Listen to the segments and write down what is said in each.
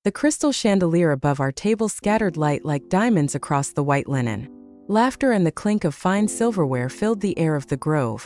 The crystal chandelier above our table scattered light like diamonds across the white linen. Laughter and the clink of fine silverware filled the air of the Grove,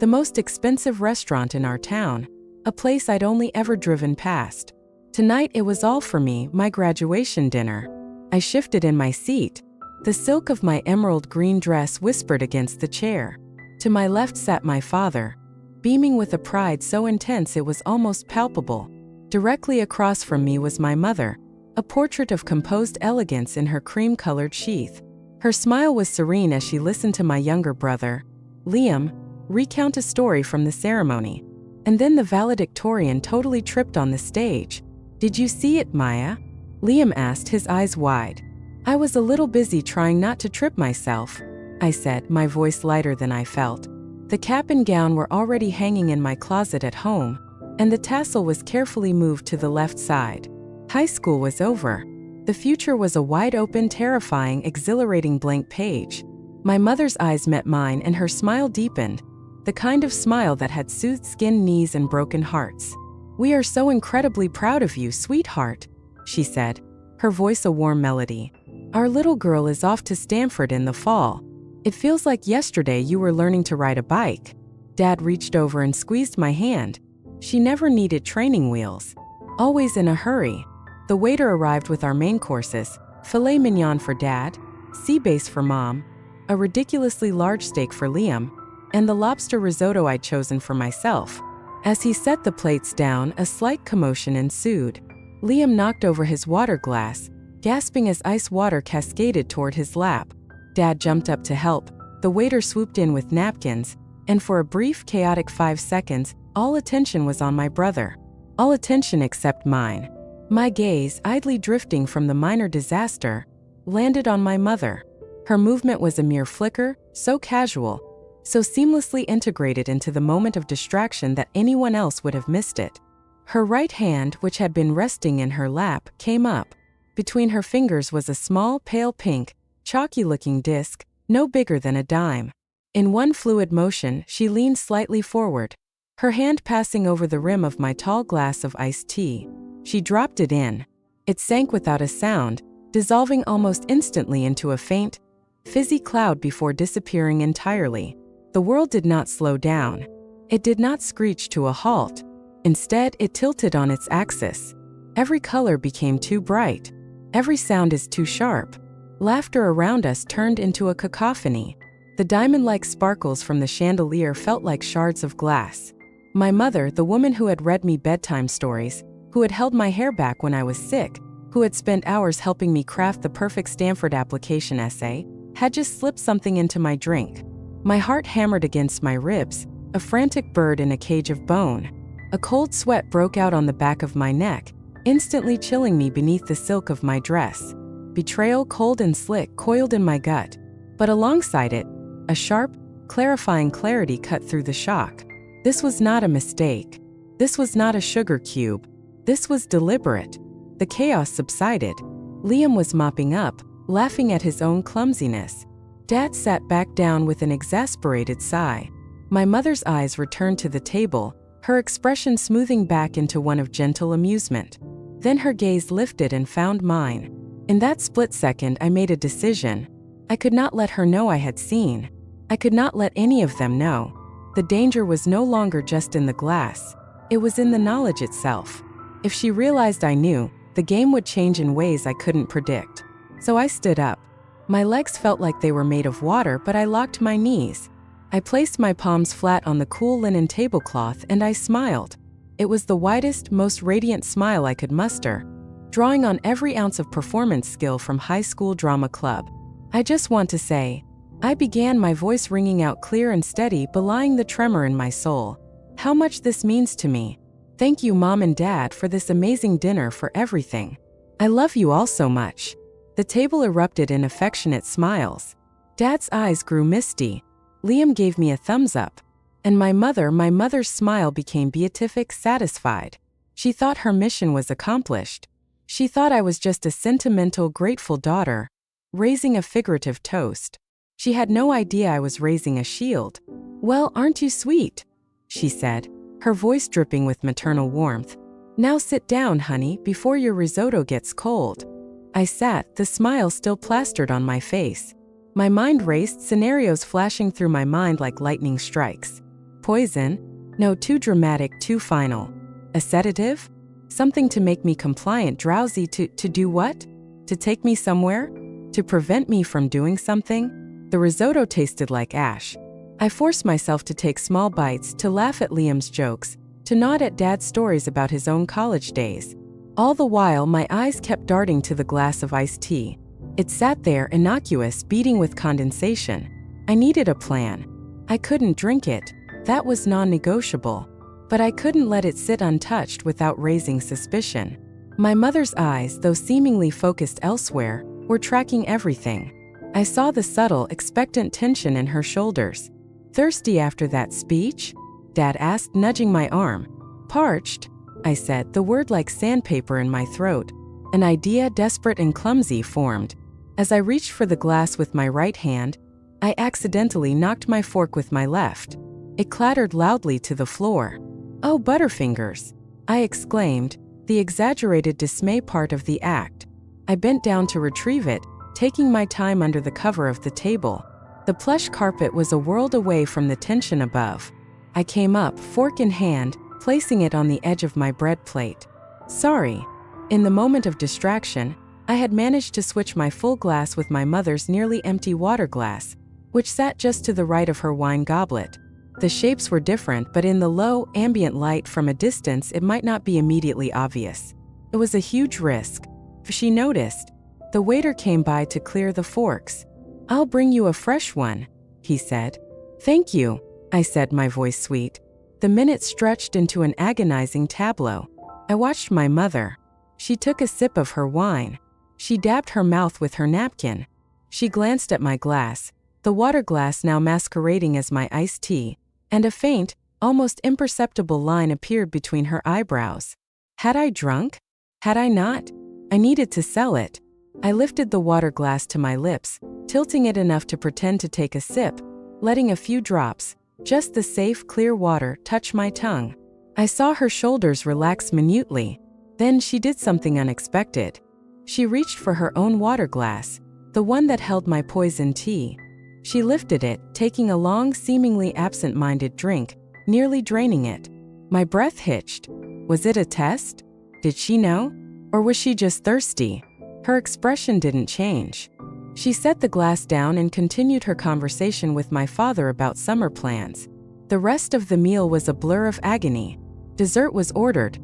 the most expensive restaurant in our town, a place I'd only ever driven past. Tonight it was all for me, my graduation dinner. I shifted in my seat. The silk of my emerald green dress whispered against the chair. To my left sat my father, beaming with a pride so intense it was almost palpable. Directly across from me was my mother, a portrait of composed elegance in her cream-colored sheath. Her smile was serene as she listened to my younger brother, Liam, recount a story from the ceremony. And then the valedictorian totally tripped on the stage. "Did you see it, Maya?" Liam asked, his eyes wide. "I was a little busy trying not to trip myself," I said, my voice lighter than I felt. The cap and gown were already hanging in my closet at home, and the tassel was carefully moved to the left side. High school was over. The future was a wide-open, terrifying, exhilarating blank page. My mother's eyes met mine and her smile deepened, the kind of smile that had soothed skinned knees and broken hearts. "We are so incredibly proud of you, sweetheart," she said, her voice a warm melody. "Our little girl is off to Stanford in the fall. It feels like yesterday you were learning to ride a bike." Dad reached over and squeezed my hand. She never needed training wheels. Always in a hurry. The waiter arrived with our main courses: filet mignon for Dad, sea bass for Mom, a ridiculously large steak for Liam, and the lobster risotto I'd chosen for myself. As he set the plates down, a slight commotion ensued. Liam knocked over his water glass, gasping as ice water cascaded toward his lap. Dad jumped up to help. The waiter swooped in with napkins, and for a brief, chaotic 5 seconds, all attention was on my brother. All attention except mine. My gaze, idly drifting from the minor disaster, landed on my mother. Her movement was a mere flicker, so casual, so seamlessly integrated into the moment of distraction that anyone else would have missed it. Her right hand, which had been resting in her lap, came up. Between her fingers was a small, pale pink, chalky-looking disc, no bigger than a dime. In one fluid motion, she leaned slightly forward, her hand passing over the rim of my tall glass of iced tea. She dropped it in. It sank without a sound, dissolving almost instantly into a faint, fizzy cloud before disappearing entirely. The world did not slow down. It did not screech to a halt. Instead, it tilted on its axis. Every color became too bright. Every sound is too sharp. Laughter around us turned into a cacophony. The diamond-like sparkles from the chandelier felt like shards of glass. My mother, the woman who had read me bedtime stories, who had held my hair back when I was sick, who had spent hours helping me craft the perfect Stanford application essay, had just slipped something into my drink. My heart hammered against my ribs, a frantic bird in a cage of bone. A cold sweat broke out on the back of my neck, instantly chilling me beneath the silk of my dress. Betrayal, cold and slick, coiled in my gut. But alongside it, a sharp, clarifying clarity cut through the shock. This was not a mistake. This was not a sugar cube. This was deliberate. The chaos subsided. Liam was mopping up, laughing at his own clumsiness. Dad sat back down with an exasperated sigh. My mother's eyes returned to the table, her expression smoothing back into one of gentle amusement. Then her gaze lifted and found mine. In that split second, I made a decision. I could not let her know I had seen. I could not let any of them know. The danger was no longer just in the glass. It was in the knowledge itself. If she realized I knew, the game would change in ways I couldn't predict. So I stood up. My legs felt like they were made of water, but I locked my knees. I placed my palms flat on the cool linen tablecloth and I smiled. It was the widest, most radiant smile I could muster, drawing on every ounce of performance skill from high school drama club. "I just want to say," I began, my voice ringing out clear and steady, belying the tremor in my soul, "how much this means to me. Thank you, Mom and Dad, for this amazing dinner, for everything. I love you all so much." The table erupted in affectionate smiles. Dad's eyes grew misty. Liam gave me a thumbs up. And my mother's smile became beatific, satisfied. She thought her mission was accomplished. She thought I was just a sentimental, grateful daughter, raising a figurative toast. She had no idea I was raising a shield. "Well, aren't you sweet?" she said, her voice dripping with maternal warmth. Now sit down, honey, before your risotto gets cold. I sat, the smile still plastered on my face. My mind raced, scenarios flashing through my mind like lightning strikes. Poison? No, too dramatic, too final. A sedative? Something to make me compliant, drowsy, to do what? To take me somewhere? To prevent me from doing something? The risotto tasted like ash. I forced myself to take small bites, to laugh at Liam's jokes, to nod at Dad's stories about his own college days. All the while, my eyes kept darting to the glass of iced tea. It sat there, innocuous, beating with condensation. I needed a plan. I couldn't drink it. That was non-negotiable. But I couldn't let it sit untouched without raising suspicion. My mother's eyes, though seemingly focused elsewhere, were tracking everything. I saw the subtle, expectant tension in her shoulders. Thirsty after that speech? Dad asked, nudging my arm. Parched? I said, the word like sandpaper in my throat. An idea, desperate and clumsy, formed. As I reached for the glass with my right hand, I accidentally knocked my fork with my left. It clattered loudly to the floor. Oh, Butterfingers! I exclaimed, the exaggerated dismay part of the act. I bent down to retrieve it, taking my time under the cover of the table. The plush carpet was a world away from the tension above. I came up, fork in hand, placing it on the edge of my bread plate. Sorry. In the moment of distraction, I had managed to switch my full glass with my mother's nearly empty water glass, which sat just to the right of her wine goblet. The shapes were different, but in the low, ambient light from a distance it might not be immediately obvious. It was a huge risk. She noticed. The waiter came by to clear the forks. I'll bring you a fresh one, he said. Thank you, I said, my voice sweet. The minutes stretched into an agonizing tableau. I watched my mother. She took a sip of her wine. She dabbed her mouth with her napkin. She glanced at my glass, the water glass now masquerading as my iced tea, and a faint, almost imperceptible line appeared between her eyebrows. Had I drunk? Had I not? I needed to sell it. I lifted the water glass to my lips, tilting it enough to pretend to take a sip, letting a few drops, just the safe, clear water, touch my tongue. I saw her shoulders relax minutely. Then she did something unexpected. She reached for her own water glass, the one that held my poison tea. She lifted it, taking a long, seemingly absent-minded drink, nearly draining it. My breath hitched. Was it a test? Did she know? Or was she just thirsty? Her expression didn't change. She set the glass down and continued her conversation with my father about summer plans. The rest of the meal was a blur of agony. Dessert was ordered,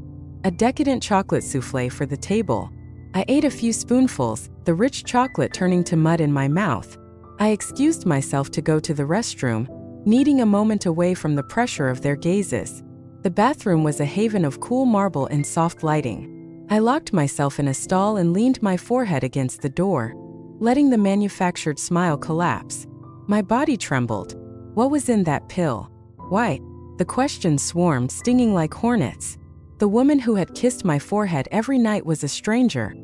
a decadent chocolate soufflé for the table. I ate a few spoonfuls, the rich chocolate turning to mud in my mouth. I excused myself to go to the restroom, needing a moment away from the pressure of their gazes. The bathroom was a haven of cool marble and soft lighting. I locked myself in a stall and leaned my forehead against the door, letting the manufactured smile collapse. My body trembled. What was in that pill? Why? The questions swarmed, stinging like hornets. The woman who had kissed my forehead every night was a stranger,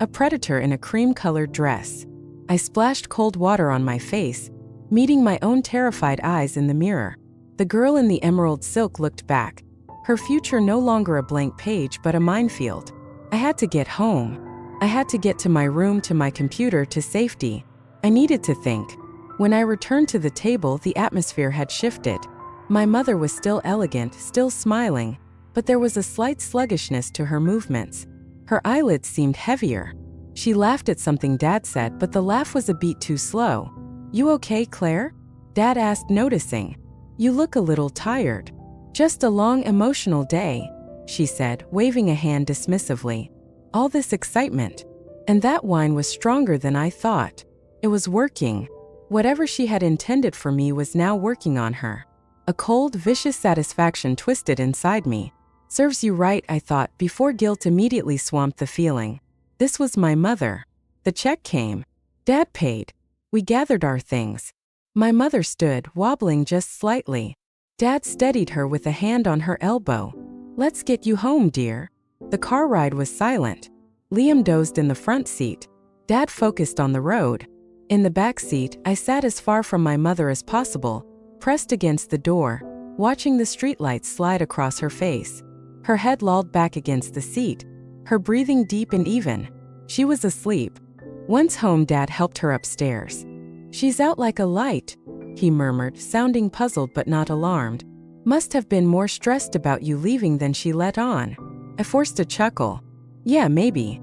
a predator in a cream-colored dress. I splashed cold water on my face, meeting my own terrified eyes in the mirror. The girl in the emerald silk looked back, her future no longer a blank page but a minefield. I had to get home. I had to get to my room, to my computer, to safety. I needed to think. When I returned to the table, the atmosphere had shifted. My mother was still elegant, still smiling, but there was a slight sluggishness to her movements. Her eyelids seemed heavier. She laughed at something Dad said, but the laugh was a beat too slow. You okay, Claire? Dad asked, noticing. You look a little tired. Just a long, emotional day, she said, waving a hand dismissively. All this excitement. And that wine was stronger than I thought. It was working. Whatever she had intended for me was now working on her. A cold, vicious satisfaction twisted inside me. Serves you right, I thought, before guilt immediately swamped the feeling. This was my mother. The check came. Dad paid. We gathered our things. My mother stood, wobbling just slightly. Dad steadied her with a hand on her elbow. Let's get you home, dear. The car ride was silent. Liam dozed in the front seat. Dad focused on the road. In the back seat, I sat as far from my mother as possible, pressed against the door, watching the streetlights slide across her face. Her head lolled back against the seat, her breathing deep and even. She was asleep. Once home, Dad helped her upstairs. "She's out like a light," he murmured, sounding puzzled but not alarmed. "Must have been more stressed about you leaving than she let on." I forced a chuckle. "Yeah, maybe."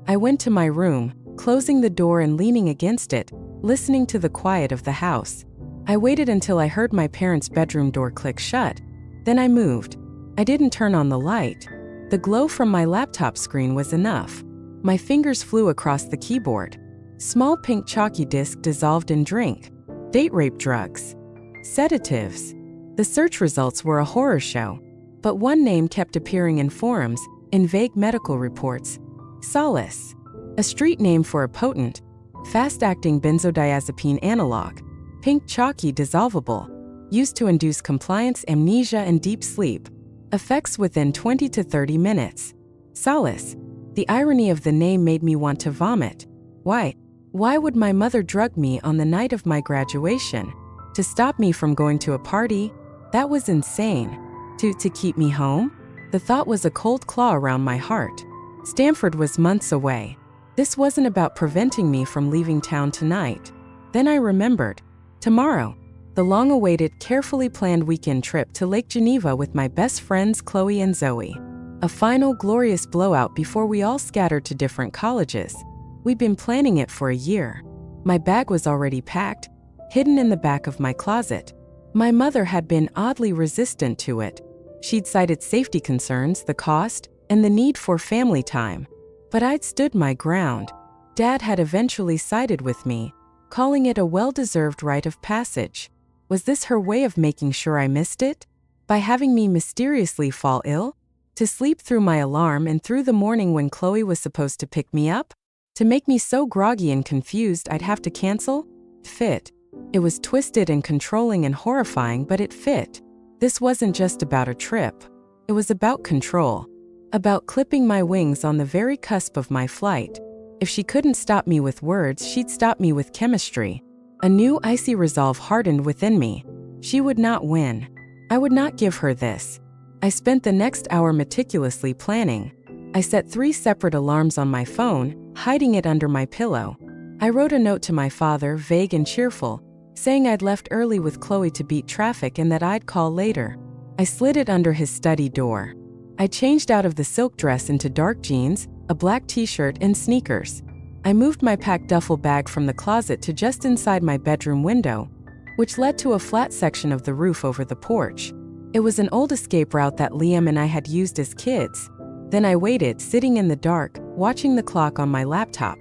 I went to my room, closing the door and leaning against it, listening to the quiet of the house. I waited until I heard my parents' bedroom door click shut. Then I moved. I didn't turn on the light. The glow from my laptop screen was enough. My fingers flew across the keyboard. Small pink chalky disc dissolved in drink. Date rape drugs. Sedatives. The search results were a horror show. But one name kept appearing in forums, in vague medical reports. Solace. A street name for a potent, fast-acting benzodiazepine analog. Pink chalky dissolvable. Used to induce compliance, amnesia, and deep sleep. Effects within 20 to 30 minutes. Solace. The irony of the name made me want to vomit. Why? Why would my mother drug me on the night of my graduation? To stop me from going to a party? That was insane. To keep me home? The thought was a cold claw around my heart. Stanford was months away. This wasn't about preventing me from leaving town tonight. Then I remembered. Tomorrow. The long-awaited, carefully planned weekend trip to Lake Geneva with my best friends Chloe and Zoe. A final glorious blowout before we all scattered to different colleges. We'd been planning it for a year. My bag was already packed, hidden in the back of my closet. My mother had been oddly resistant to it. She'd cited safety concerns, the cost, and the need for family time. But I'd stood my ground. Dad had eventually sided with me, calling it a well-deserved rite of passage. Was this her way of making sure I missed it? By having me mysteriously fall ill? To sleep through my alarm and through the morning when Chloe was supposed to pick me up? To make me so groggy and confused I'd have to cancel? Fit. It was twisted and controlling and horrifying, but it fit. This wasn't just about a trip. It was about control. About clipping my wings on the very cusp of my flight. If she couldn't stop me with words, she'd stop me with chemistry. A new icy resolve hardened within me. She would not win. I would not give her this. I spent the next hour meticulously planning. I set 3 separate alarms on my phone, hiding it under my pillow. I wrote a note to my father, vague and cheerful, saying I'd left early with Chloe to beat traffic and that I'd call later. I slid it under his study door. I changed out of the silk dress into dark jeans, a black t-shirt, and sneakers. I moved my packed duffel bag from the closet to just inside my bedroom window, which led to a flat section of the roof over the porch. It was an old escape route that Liam and I had used as kids. Then I waited, sitting in the dark, watching the clock on my laptop.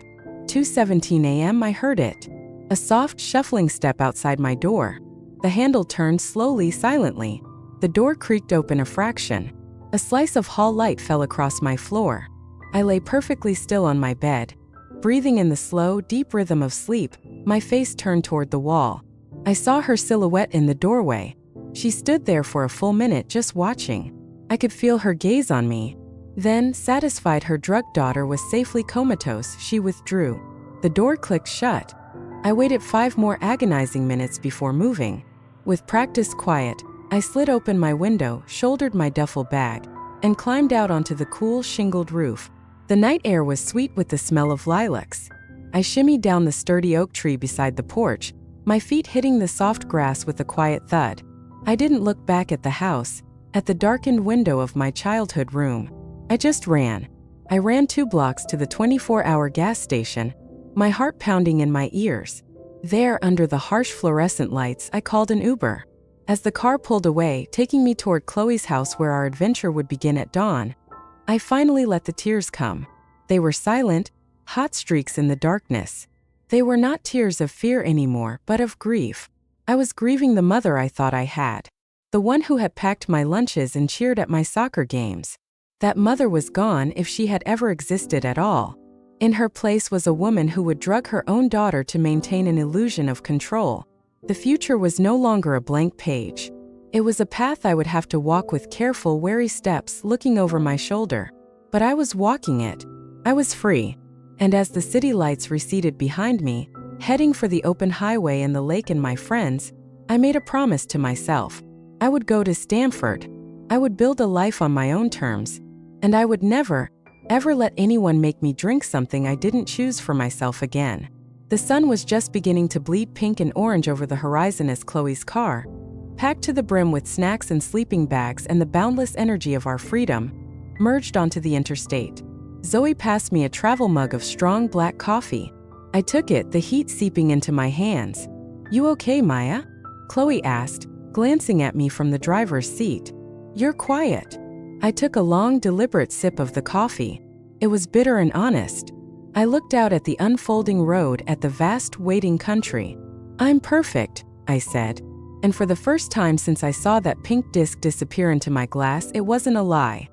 2:17 a.m. I heard it. A soft, shuffling step outside my door. The handle turned slowly, silently. The door creaked open a fraction. A slice of hall light fell across my floor. I lay perfectly still on my bed, breathing in the slow, deep rhythm of sleep, my face turned toward the wall. I saw her silhouette in the doorway. She stood there for a full minute just watching. I could feel her gaze on me. Then, satisfied her drugged daughter was safely comatose, she withdrew. The door clicked shut. I waited 5 more agonizing minutes before moving. With practiced quiet, I slid open my window, shouldered my duffel bag, and climbed out onto the cool, shingled roof. The night air was sweet with the smell of lilacs. I shimmied down the sturdy oak tree beside the porch, my feet hitting the soft grass with a quiet thud. I didn't look back at the house, at the darkened window of my childhood room. I just ran. I ran 2 blocks to the 24-hour gas station, my heart pounding in my ears. There, under the harsh fluorescent lights, I called an Uber. As the car pulled away, taking me toward Chloe's house where our adventure would begin at dawn, I finally let the tears come. They were silent, hot streaks in the darkness. They were not tears of fear anymore, but of grief. I was grieving the mother I thought I had. The one who had packed my lunches and cheered at my soccer games. That mother was gone, if she had ever existed at all. In her place was a woman who would drug her own daughter to maintain an illusion of control. The future was no longer a blank page. It was a path I would have to walk with careful, wary steps, looking over my shoulder. But I was walking it. I was free. And as the city lights receded behind me, heading for the open highway and the lake and my friends, I made a promise to myself. I would go to Stanford. I would build a life on my own terms, and I would never, ever let anyone make me drink something I didn't choose for myself again. The sun was just beginning to bleed pink and orange over the horizon as Chloe's car, packed to the brim with snacks and sleeping bags and the boundless energy of our freedom, merged onto the interstate. Zoe passed me a travel mug of strong black coffee. I took it, the heat seeping into my hands. "You okay, Maya?" Chloe asked, glancing at me from the driver's seat. "You're quiet." I took a long, deliberate sip of the coffee. It was bitter and honest. I looked out at the unfolding road, at the vast, waiting country. "I'm perfect," I said. And for the first time since I saw that pink disc disappear into my glass, it wasn't a lie.